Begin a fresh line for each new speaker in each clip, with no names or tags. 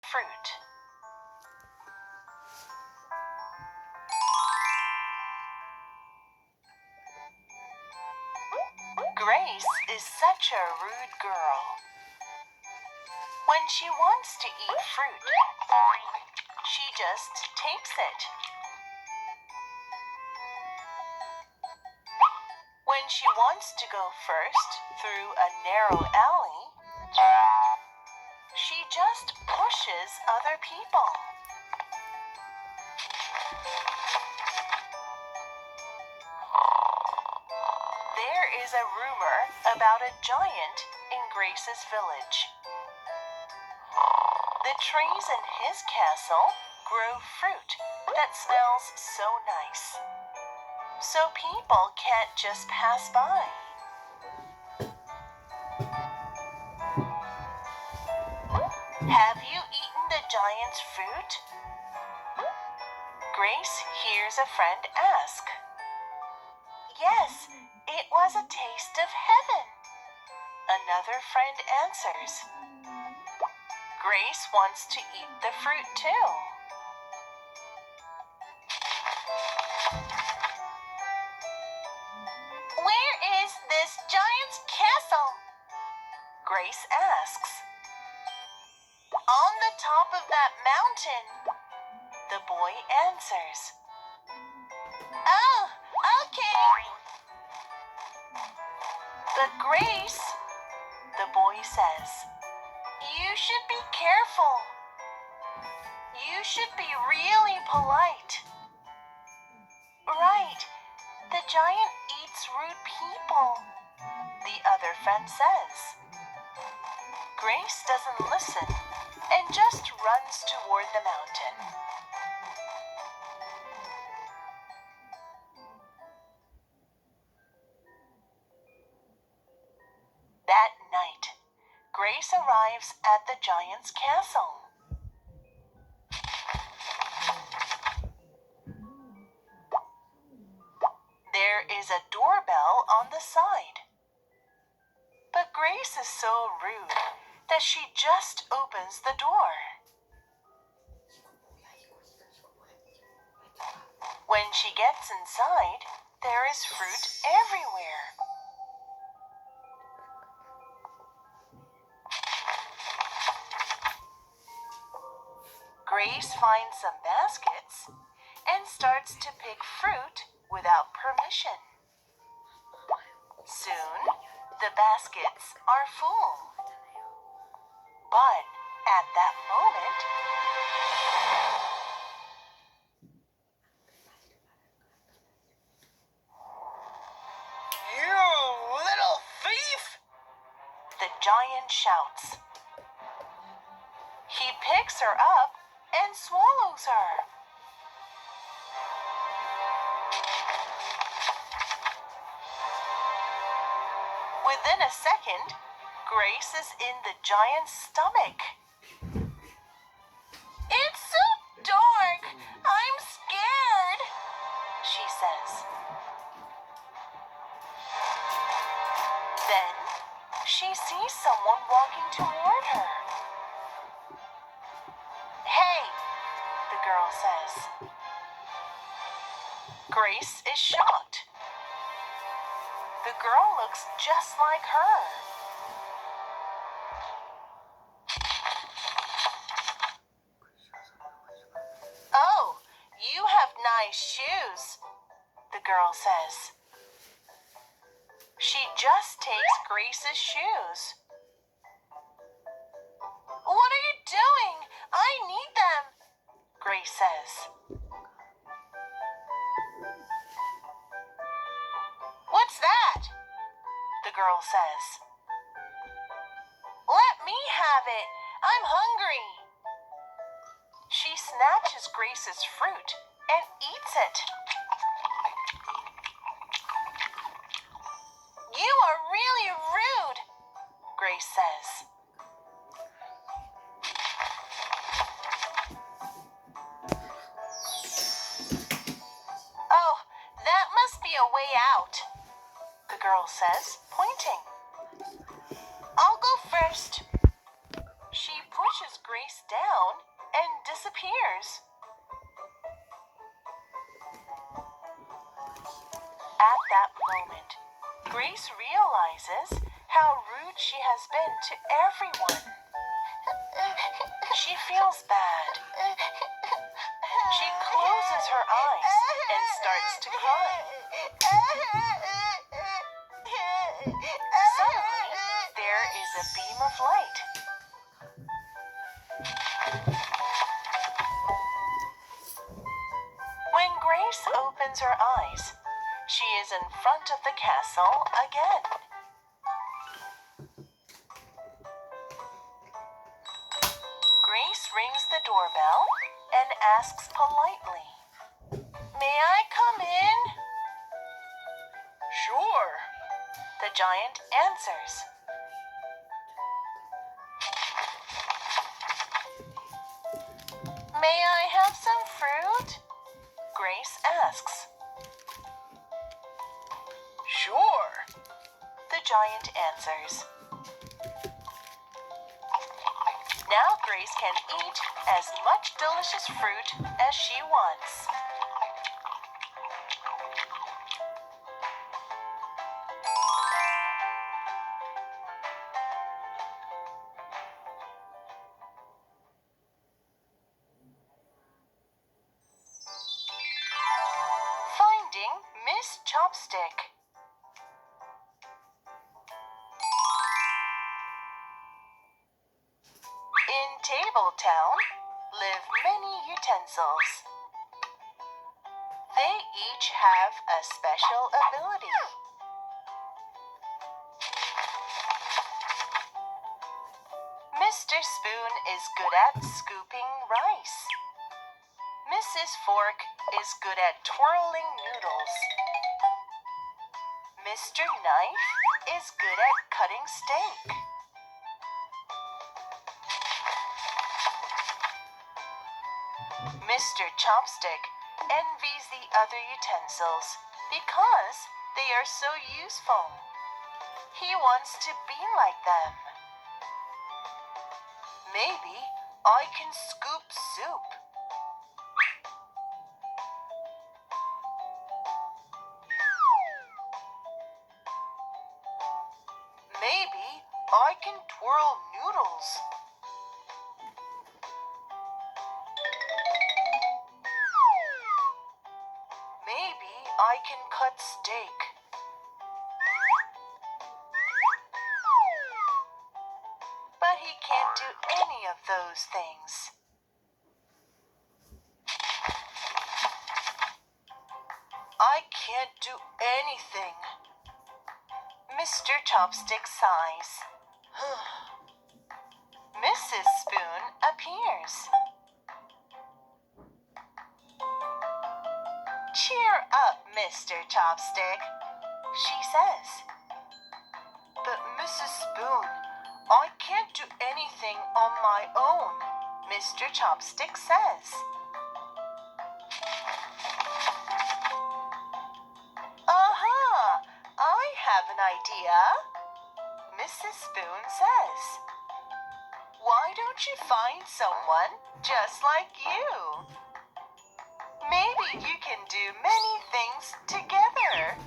fruit. Grace is such a rude girl. When she wants to eat fruit, she just takes it. When she wants to go first through a narrow alley, she just pushes other people. There is a rumor about a giant in Grace's village. The trees in his castle grow fruit that smells so nice, so people can't just pass by. Have you eaten the giant's fruit? Grace hears a friend ask. Yes, it was a taste of heaven. Another friend answers. Grace wants to eat the fruit too. Where is this giant's castle? Grace asks. On the top of that mountain, the boy answers. Oh, okay. But Grace, the boy says, you should be careful. You should be really polite. Right, the giant eats rude people, the other friend says. Grace doesn't listen and just runs toward the mountain. That night, Grace arrives at the giant's castle. There is a doorbell on the side. But Grace is so rude that she just opens the door. When she gets inside, there is fruit everywhere. Grace finds some baskets and starts to pick fruit without permission. Soon, the baskets are full. But at that moment, you little thief! The giant shouts. He picks her up and swallows her. Within a second, Grace is in the giant's stomach. It's so dark. I'm scared, she says. Then she sees someone walking toward her. Hey, the girl says. Grace is shocked. The girl looks just like her. Oh, you have nice shoes, the girl says. She just takes Grace's shoes. What are you doing? I need them, Grace says. What's that? The girl says. Let me have it. I'm hungry. She snatches Grace's fruit and eats it. You are really rude, Grace says. Oh, that must be a way out, the girl says, pointing. I'll go first. She pushes Grace down and disappears. At that moment, Grace realizes how rude she has been to everyone. She feels bad. She closes her eyes and starts to cry. Suddenly, there is a beam of light. When Grace opens her eyes, she is in front of the castle again. Grace rings the doorbell and asks politely, "May I come in?" "Sure," the giant answers. "May I have some fruit?" Grace asks. "Sure," the giant answers. Now Grace can eat as much delicious fruit as she wants. Finding Miss Chopstick. In Tabletown live many utensils. They each have a special ability. Mr. Spoon is good at scooping rice. Mrs. Fork is good at twirling noodles. Mr. Knife is good at cutting steak. Mr. Chopstick envies the other utensils because they are so useful. He wants to be like them. Maybe I can scoop soup. Maybe I can twirl noodles. Maybe I can cut steak. But he can't do any of those things. I can't do anything. Mr. Chopstick sighs. Mrs. Spoon appears. "Cheer up, Mr. Chopstick," she says. "But Mrs. Spoon, I can't do anything on my own," Mr. Chopstick says. "Aha! I have an idea," Mrs. Spoon says. "Why don't you find someone just like you? Maybe you can do many things together."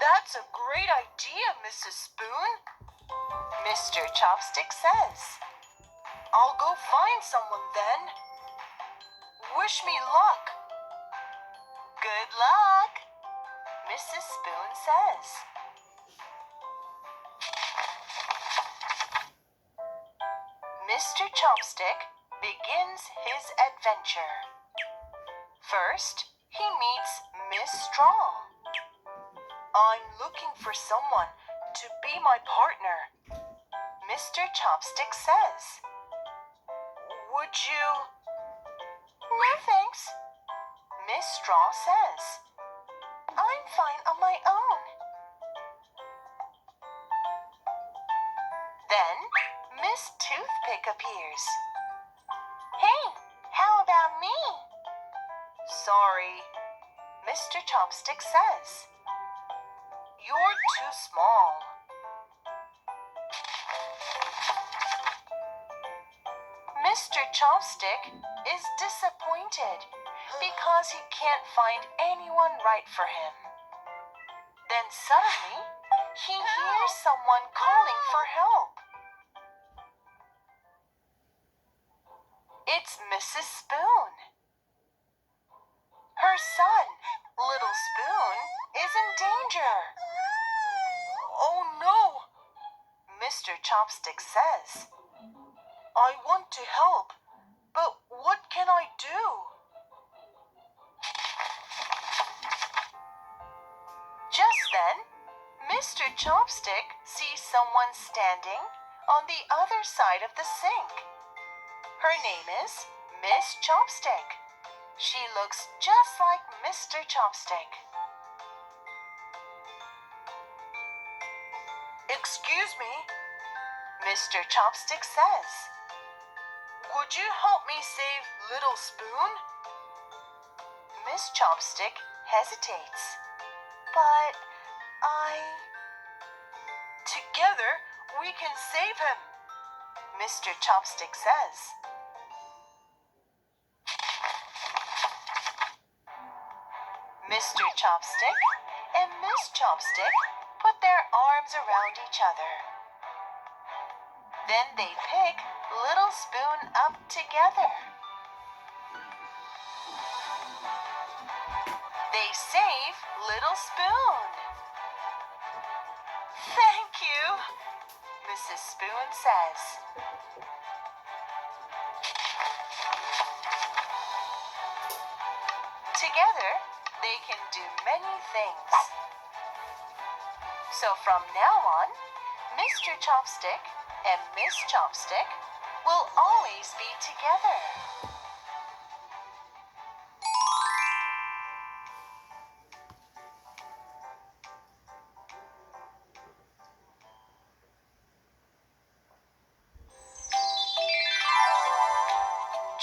"That's a great idea, Mrs. Spoon," Mr. Chopstick says. "I'll go find someone then. Wish me luck." "Good luck," Mrs. Spoon says. Mr. Chopstick begins his adventure. First, he meets Miss Straw. "I'm looking for someone to be my partner," Mr. Chopstick says. "Would you?" "No thanks," Miss Straw says. "I'm fine on my own." Then Miss Toothpick appears. "Hey, how about me?" "Sorry," Mr. Chopstick says. "You're too small." Mr. Chopstick is disappointed because he can't find anyone right for him. Then suddenly, he hears someone calling for help. It's Mrs. Spoon. Her son, Little Spoon, is in danger. Oh no, Mr. Chopstick says. I want to help, but what can I do? Just then, Mr. Chopstick sees someone standing on the other side of the sink. Her name is Miss Chopstick. She looks just like Mr. Chopstick. Excuse me, Mr. Chopstick says. Would you help me save Little Spoon? Miss Chopstick hesitates. But Together we can save him, Mr. Chopstick says. Mr. Chopstick and Miss Chopstick put their arms around each other. Then they pick Little Spoon up together. They save Little Spoon. Thank you, Mrs. Spoon says. Together, they can do many things. So from now on, Mr. Chopstick and Miss Chopstick will always be together.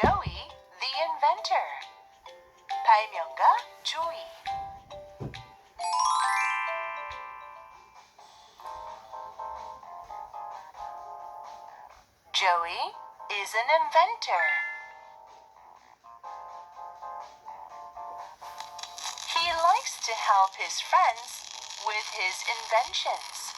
Joey the Inventor. 발명가 조이. Joey is an inventor. He likes to help his friends with his inventions.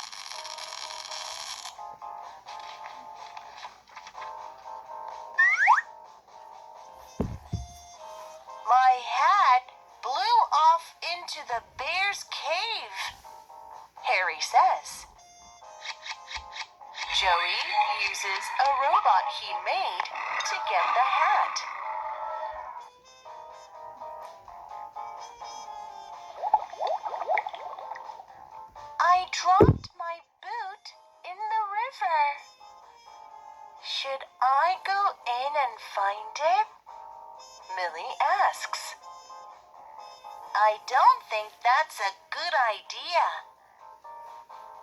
My hat blew off into the bear's cave, Harry says. Joey uses a robot he made to get the hat. I dropped my boot in the river. Should I go in and find it? Millie asks. I don't think that's a good idea.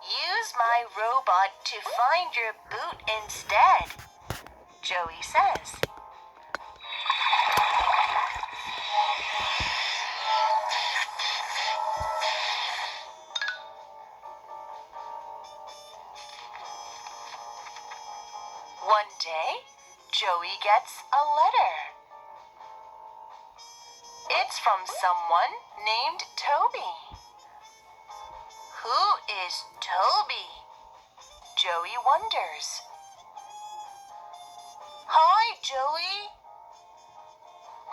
Use my robot to find your boot instead, Joey says. One day, Joey gets a letter. It's from someone named Toby. Who is Toby? Joey wonders. Hi, Joey.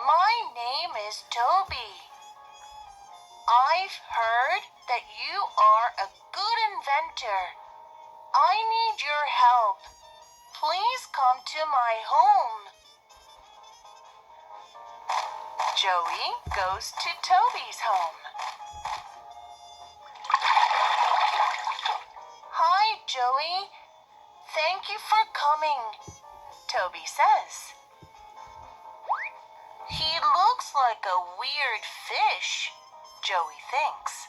My name is Toby. I've heard that you are a good inventor. I need your help. Please come to my home. Joey goes to Toby's home. Hi, Joey. Thank you for coming, Toby says. He looks like a weird fish, Joey thinks.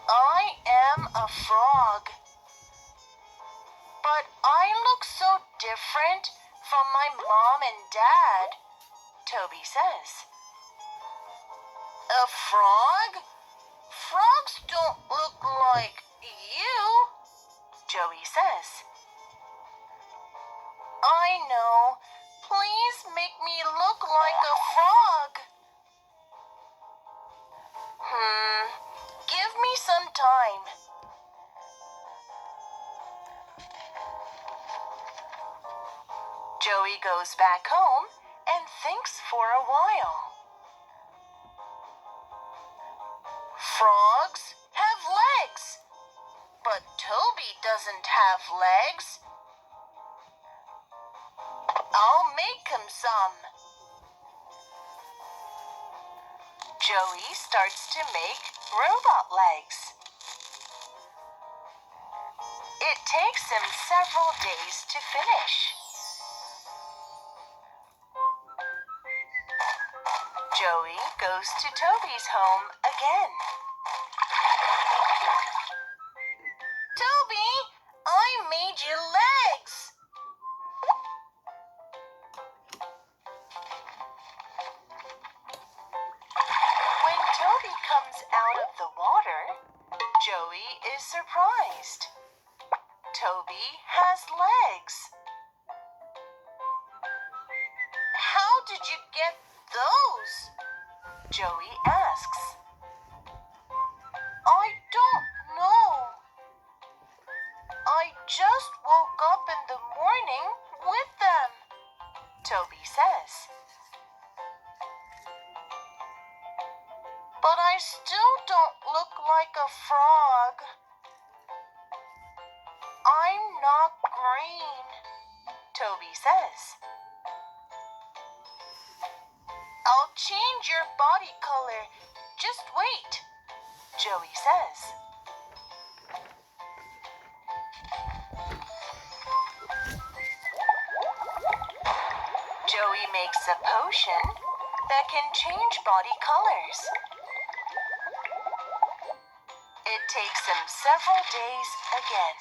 I am a frog. But I look so different from my mom and dad, Toby says. A frog? Frogs don't look like you, a frog. Give me some time. Joey goes back home and thinks for a while. Frogs have legs, but Toby doesn't have legs. I'll make him some. Joey starts to make robot legs. It takes him several days to finish. Joey goes to Toby's home again. Toby, I made you legs. When Toby comes out of the water, Joey is surprised. Toby has legs. How did you get those? Joey asks. I don't know. I just woke up in the morning with them, Toby says. But I still don't look like a frog. I'm not green, Toby says. I'll change your body color. Just wait, Joey says. Joey makes a potion that can change body colors. It takes him several days again.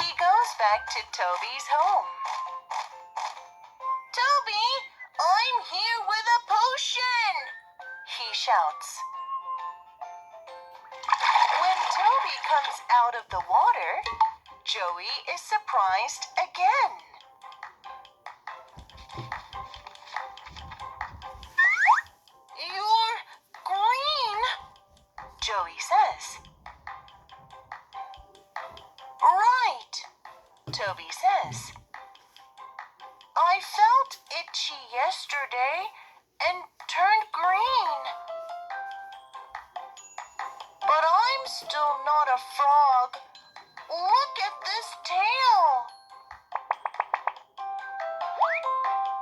He goes back to Toby's home. Toby, I'm here with a potion, he shouts. When Toby comes out of the water, Joey is surprised again. You're green, Joey says. Right, Toby says. I felt itchy yesterday and turned green. But I'm still not a frog. Look at this tail.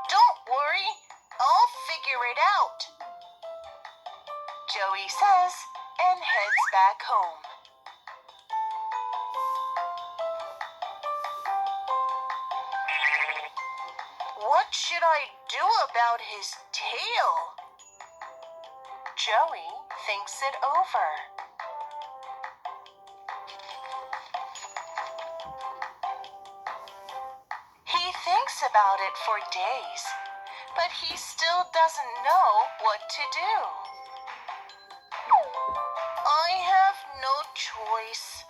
Don't worry, I'll figure it out, Joey says and heads back home. What should I do about his tail? Joey thinks it over. He thinks about it for days, but he still doesn't know what to do. I have no choice,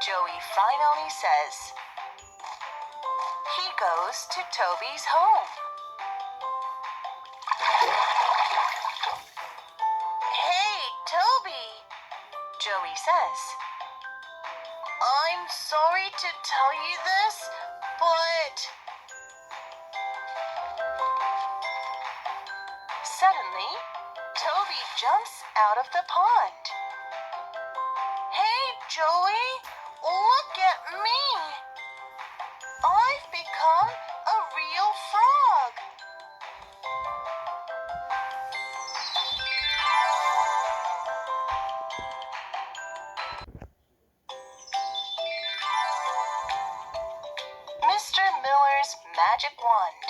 Joey finally says. He goes to Toby's home. Hey, Toby, Joey says. I'm sorry to tell you this, but... Suddenly, Toby jumps out of the pond. Hey, Joey, look at me. I've become a real frog. Mr. Miller's Magic Wand.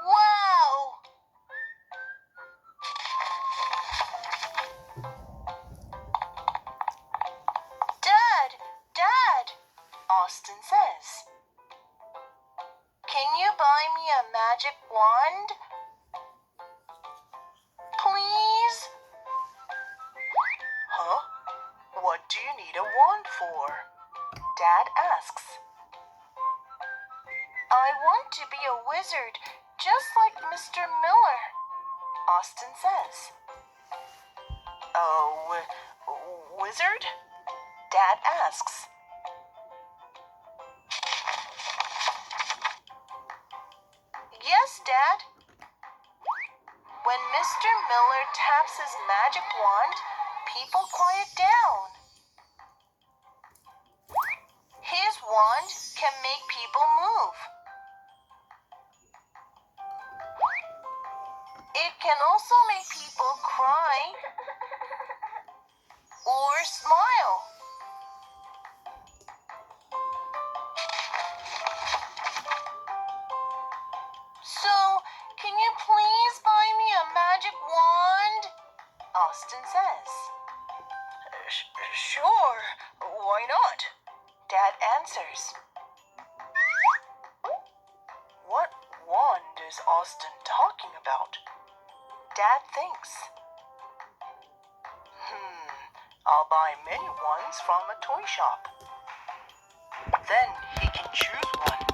Wow! Dad, Austin says. Can you buy me a magic wand? Please? Huh? What do you need a wand for? Dad asks. I want to be a wizard, just like Mr. Miller, Austin says. A wizard? Dad asks. Yes, Dad. When Mr. Miller taps his magic wand, people quiet down. His wand can make people move. It can also make people cry or smile. So, can you please buy me a magic wand? Austin says. Sure, why not? Dad answers. What wand is Austin talking about? Dad thinks. I'll buy many ones from a toy shop. Then he can choose one.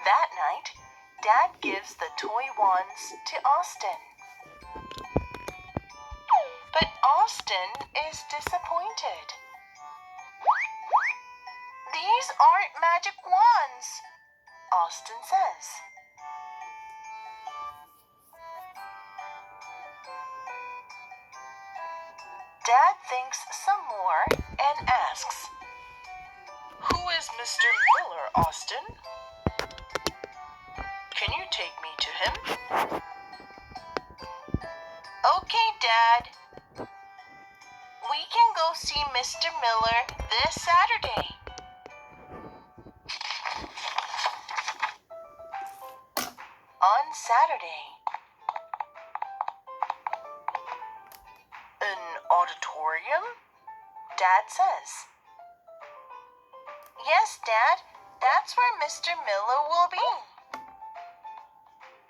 That night, Dad gives the toy wands to Austin. But Austin is disappointed. These aren't magic wands, Austin says. Dad thinks some more and asks, Who is Mr. Miller, Austin? Can you take me to him? Okay, Dad. We can go see Mr. Miller this Saturday. On Saturday. An auditorium? Dad says. Yes, Dad. That's where Mr. Miller will be.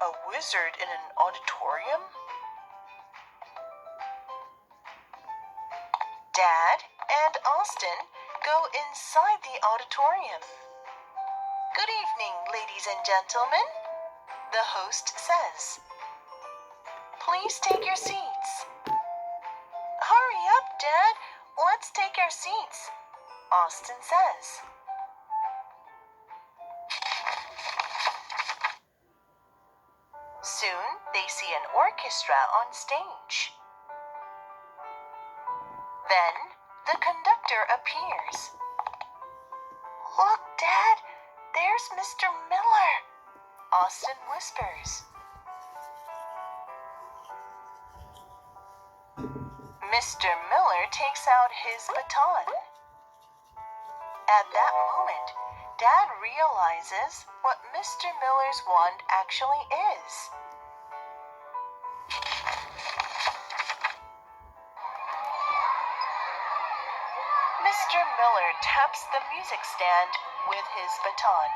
A wizard in an auditorium? Dad and Austin go inside the auditorium. Good evening, ladies and gentlemen, the host says. Please take your seats. Hurry up, Dad. Let's take our seats, Austin says. Soon, they see an orchestra on stage. Then, the conductor appears. Look, Dad, there's Mr. Miller, Austin whispers. Mr. Miller takes out his baton. At that moment, Dad realizes what Mr. Miller's wand actually is. Mr. Miller taps the music stand with his baton.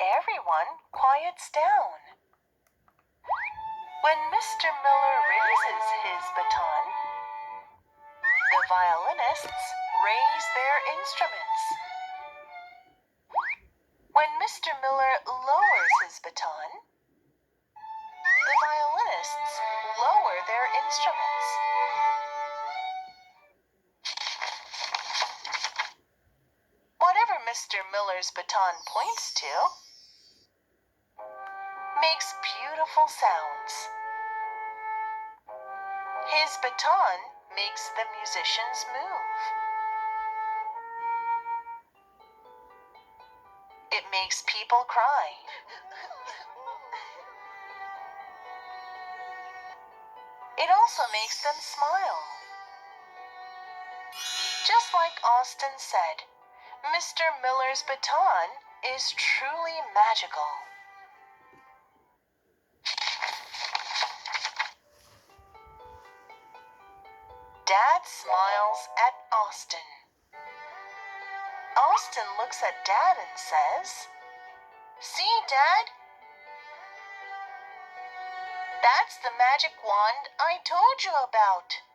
Everyone quiets down. When Mr. Miller raises his baton, the violinists raise their instruments. When Mr. Miller lowers his baton, the violinists lower their instruments. Whatever Mr. Miller's baton points to makes beautiful sounds. His baton makes the musicians move. It makes people cry. It also makes them smile. Just like Austin said, Mr. Miller's baton is truly magical. Dad smiles at Austin. Austin looks at Dad and says, "See, Dad? That's the magic wand I told you about."